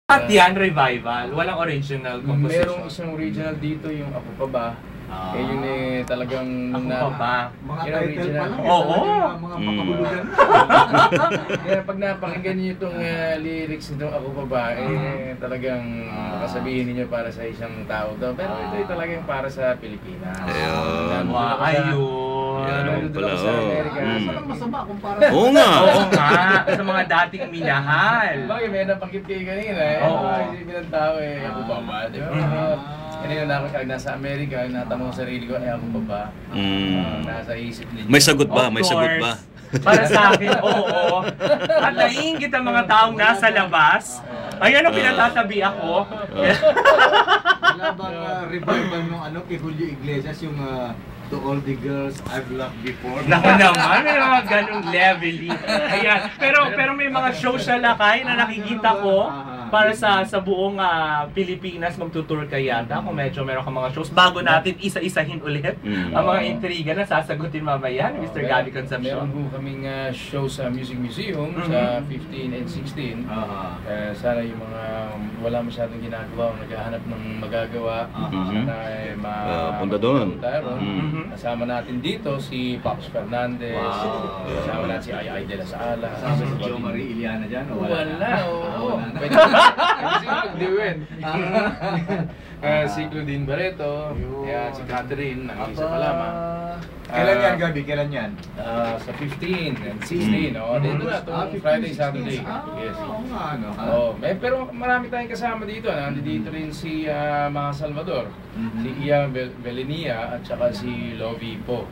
Yan, revival. Walang original composition. Merong isang original dito, yung Ako Pa Ba. Eh yun eh talagang Ako Pa Ba. Mga yun title original. pa lang. Oo. Mga makabulugan. Kaya pag napakinggan niyo itong lyrics nitong Ako Pa Ba, eh talagang makasabihin niyo para sa isang tao daw. Pero ito ay talagang para sa Pilipinas. Ayun. Ayun. Yan pala, sa Amerika. Walang masama kung para Oo nga. Oo nga. Sa mga dating minahal. Bakit may napanggit kayo kanina eh? Oo. Isipin ng tao eh, Ako Pa Ba, di ba? Kanina na ako nasa Amerika, natanong sa sarili ko, Ako Pa Ba? Nasa isip ninyo. May sagot ba? Of May sagot course. ba? Para sa akin, oo. At naiingit ang mga taong nasa labas. Ayan ang pinatatabi ako. wala bang revival nung kay Julio Iglesias yung To All the Girls I've Loved Before. Naku naman, may mga ganong levelly. Ayan. Pero may mga show siya lakay na nakikita ko para sa buong Pilipinas. Magtutour ka yata kung medyo meron ka mga shows. Bago natin isa-isahin ulit ang mga intriga na sasagutin mamaya ni Mr. Gabby Concepcion. Meron po kaming show sa Music Museum sa 15 and 16. Sana yung mga wala masyadong ginagawa o naghahanap ng magagawa, sana ay punta doon. Kasama natin dito si Pops Fernandez, kasama natin si Ay de la Sala, Kasama si Jo Marie Iliana dyan? Wala, oo. Pwede si Claudine. Si Claudine Barreto, si Catherine, ang isa pa lamang. Kailan yan, Gabi? Kailan yan? Sa 15 and 16, dito na, Friday, Saturday. Yes. Oo nga, ano? Pero marami tayong kasama dito. Nandito rin si Mga Salvador, si Ian Belenia at saka si Lovie Po.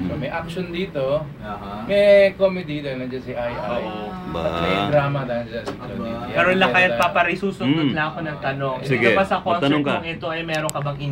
So may action dito, may comedy dahil nandiyan si Ay Ay. At may drama dahil nandiyan si Claudine. Pero lakay at papari, susundot lang ako ng tanong. Sige, Ito ba sa concert magtanong ka. kung ito ay meron ka bang